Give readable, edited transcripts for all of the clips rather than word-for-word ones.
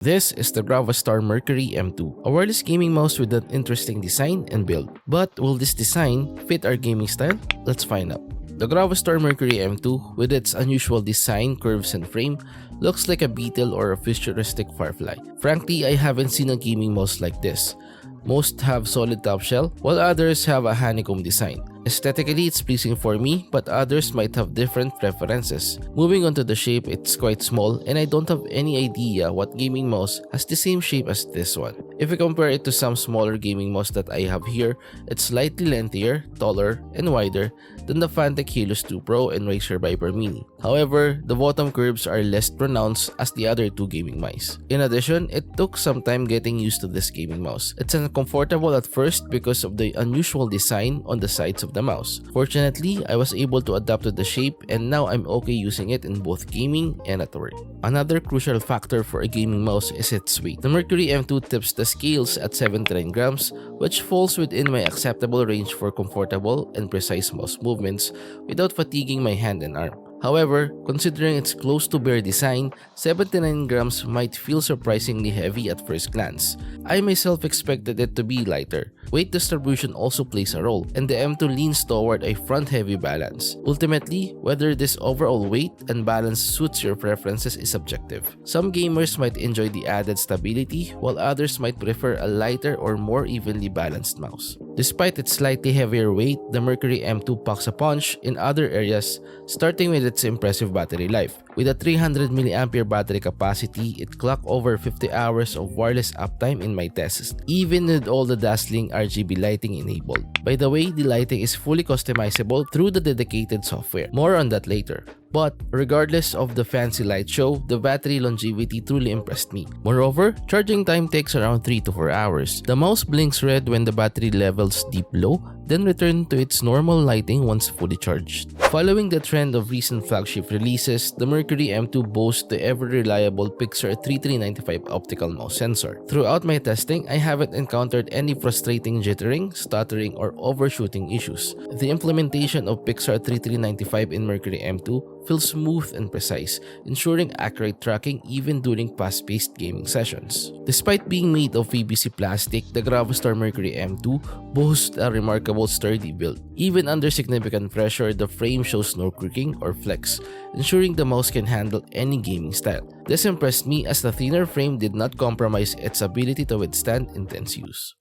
This is the Gravastar Mercury M2, a wireless gaming mouse with an interesting design and build. But will this design fit our gaming style? Let's find out. The Gravastar Mercury M2, with its unusual design, curves, and frame, looks like a beetle or a futuristic firefly. Frankly, I haven't seen a gaming mouse like this. Most have solid top shell, while others have a honeycomb design. Aesthetically, it's pleasing for me, but others might have different preferences. Moving on to the shape, it's quite small, and I don't have any idea what gaming mouse has the same shape as this one. If we compare it to some smaller gaming mouse that I have here, it's slightly lengthier, taller, and wider than the Fantech Helios 2 Pro and Razer Viper Mini. However, the bottom curves are less pronounced as the other two gaming mice. In addition, it took some time getting used to this gaming mouse. It's uncomfortable at first because of the unusual design on the sides of the mouse. Fortunately, I was able to adapt to the shape, and now I'm okay using it in both gaming and at work. Another crucial factor for a gaming mouse is its weight. The Mercury M2 tips the scales at 79 grams, which falls within my acceptable range for comfortable and precise mouse movements without fatiguing my hand and arm. However, considering its close to bare design, 79 grams might feel surprisingly heavy at first glance. I myself expected it to be lighter. Weight distribution also plays a role, and the M2 leans toward a front-heavy balance. Ultimately, whether this overall weight and balance suits your preferences is subjective. Some gamers might enjoy the added stability, while others might prefer a lighter or more evenly balanced mouse. Despite its slightly heavier weight, the Mercury M2 packs a punch in other areas, starting with its impressive battery life. With a 300 mAh battery capacity, it clocked over 50 hours of wireless uptime in my tests, even with all the dazzling RGB lighting enabled. By the way, the lighting is fully customizable through the dedicated software. More on that later. But regardless of the fancy light show, the battery longevity truly impressed me. Moreover, charging time takes around 3 to 4 hours. The mouse blinks red when the battery levels dip low, then return to its normal lighting once fully charged. Following the trend of recent flagship releases, the Mercury M2 boasts the ever-reliable Pixar 3395 optical mouse sensor. Throughout my testing, I haven't encountered any frustrating jittering, stuttering, or overshooting issues. The implementation of Pixar 3395 in Mercury M2 feels smooth and precise, ensuring accurate tracking even during fast-paced gaming sessions. Despite being made of PVC plastic, the Gravastar Mercury M2 boasts a remarkable sturdy build. Even under significant pressure, the frame shows no creaking or flex, ensuring the mouse can handle any gaming style. This impressed me as the thinner frame did not compromise its ability to withstand intense use.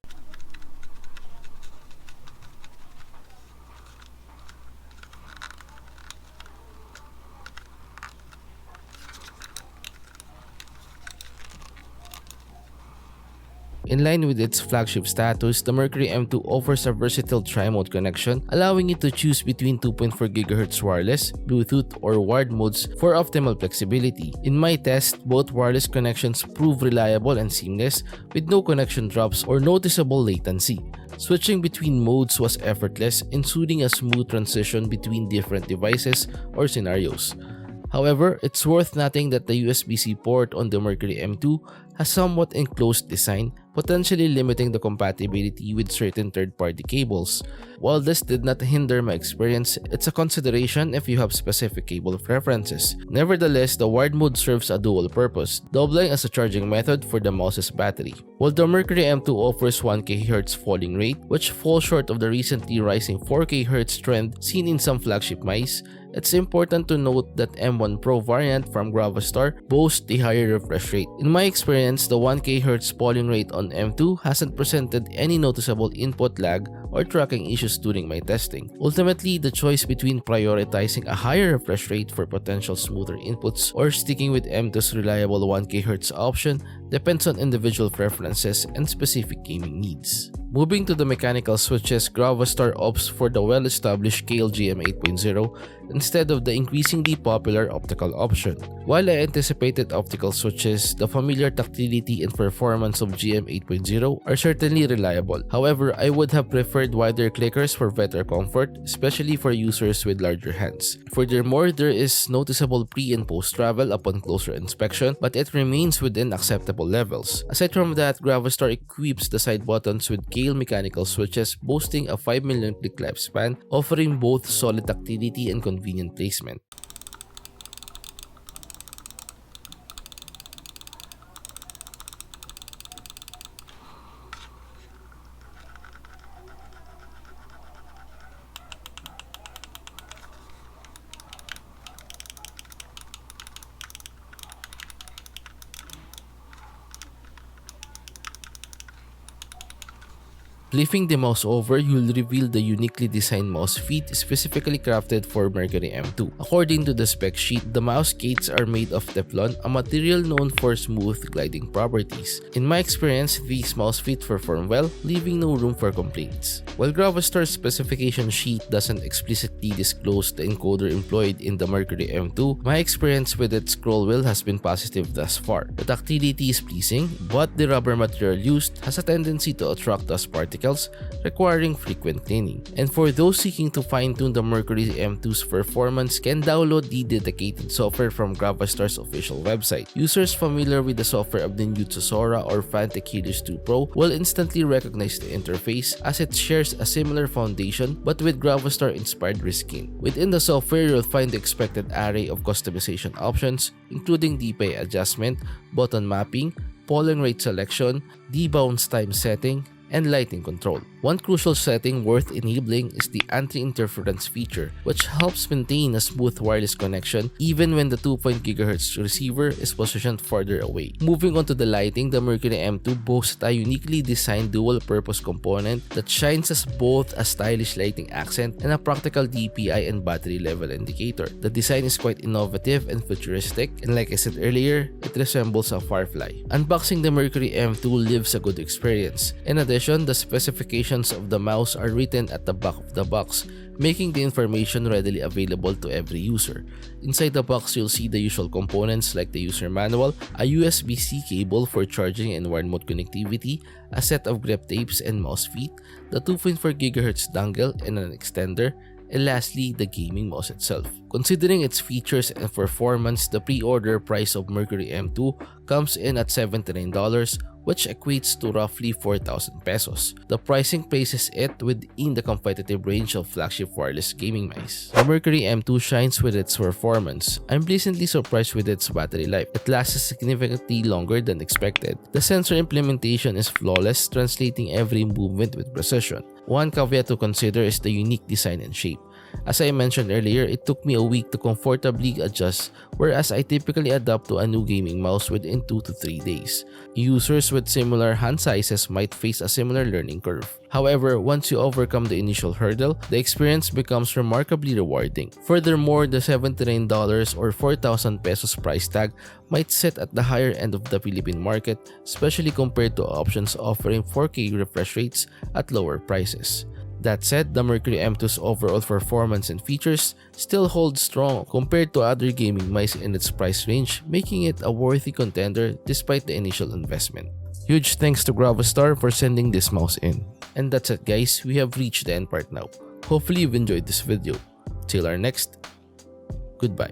In line with its flagship status, the Mercury M2 offers a versatile tri-mode connection, allowing you to choose between 2.4 GHz wireless, Bluetooth, or wired modes for optimal flexibility. In my test, both wireless connections prove reliable and seamless, with no connection drops or noticeable latency. Switching between modes was effortless, ensuring a smooth transition between different devices or scenarios. However, it's worth noting that the USB-C port on the Mercury M2 has somewhat enclosed design, potentially limiting the compatibility with certain third-party cables. While this did not hinder my experience, it's a consideration if you have specific cable preferences. Nevertheless, the wired mode serves a dual purpose, doubling as a charging method for the mouse's battery. While the Mercury M2 offers 1 kHz falling rate, which falls short of the recently rising 4 kHz trend seen in some flagship mice, it's important to note that M1 Pro variant from Gravastar boasts a higher refresh rate. In my experience, the 1 kHz polling rate on M2 hasn't presented any noticeable input lag or tracking issues during my testing. Ultimately, the choice between prioritizing a higher refresh rate for potential smoother inputs or sticking with M2's reliable 1 kHz option depends on individual preferences and specific gaming needs. Moving to the mechanical switches, Gravastar opts for the well-established KLGM 8.0 instead of the increasingly popular optical option. While I anticipated optical switches, the familiar tactility and performance of GM 8.0 are certainly reliable. However, I would have preferred wider clickers for better comfort, especially for users with larger hands. Furthermore, there is noticeable pre- and post-travel upon closer inspection, but it remains within acceptable levels. Aside from that, Gravastar equips the side buttons with Gale mechanical switches boasting a 5 million click lifespan, offering both solid tactility and convenient placement. . 。 . 。 . 。 . 。 . . . . . . . 。 . . . . . . 。 . . . . . . . . . 。 . . . . 。 . . . 。 . 。 . 。 . 。 . 。 . 。 . 。 . 。 Thanks, man. Flipping the mouse over, you'll reveal the uniquely designed mouse feet specifically crafted for Mercury M2. According to the spec sheet, the mouse gates are made of Teflon, a material known for smooth gliding properties. In my experience, these mouse feet perform well, leaving no room for complaints. While Gravastar's specification sheet doesn't explicitly disclose the encoder employed in the Mercury M2, my experience with its scroll wheel has been positive thus far. The tactility is pleasing, but the rubber material used has a tendency to attract dust particles, requiring frequent cleaning. And for those seeking to fine-tune the Mercury M2's performance, can download the dedicated software from Gravastar's official website. Users familiar with the software of the new Sora or Fantic Helios 2 Pro will instantly recognize the interface, as it shares a similar foundation but with Gravastar-inspired reskin. Within the software, you'll find the expected array of customization options, including DPI adjustment, button mapping, polling rate selection, debounce time setting, and lighting control. One crucial setting worth enabling is the anti-interference feature, which helps maintain a smooth wireless connection even when the 2.0 GHz receiver is positioned farther away. Moving on to the lighting, the Mercury M2 boasts a uniquely designed dual-purpose component that shines as both a stylish lighting accent and a practical DPI and battery level indicator. The design is quite innovative and futuristic, and like I said earlier, it resembles a firefly. Unboxing the Mercury M2 leaves a good experience. In addition, the specifications of the mouse are written at the back of the box, making the information readily available to every user. Inside the box, you'll see the usual components like the user manual, a USB-C cable for charging and wired mode connectivity, a set of grip tapes and mouse feet, the 2.4 GHz dongle and an extender, and lastly, the gaming mouse itself. Considering its features and performance, the pre-order price of Mercury M2 comes in at $79, which equates to roughly 4,000 pesos. The pricing places it within the competitive range of flagship wireless gaming mice. The Mercury M2 shines with its performance. I'm pleasantly surprised with its battery life. It lasts significantly longer than expected. The sensor implementation is flawless, translating every movement with precision. One caveat to consider is the unique design and shape. As I mentioned earlier, it took me a week to comfortably adjust, whereas I typically adapt to a new gaming mouse within 2 to 3 days. Users with similar hand sizes might face a similar learning curve. However, once you overcome the initial hurdle, the experience becomes remarkably rewarding. Furthermore, the $79 or 4,000 pesos price tag might sit at the higher end of the Philippine market, especially compared to options offering 4K refresh rates at lower prices. That said, the Mercury M2's overall performance and features still hold strong compared to other gaming mice in its price range, making it a worthy contender despite the initial investment. Huge thanks to Gravastar for sending this mouse in. And that's it guys, we have reached the end part now. Hopefully you've enjoyed this video. Till our next, goodbye.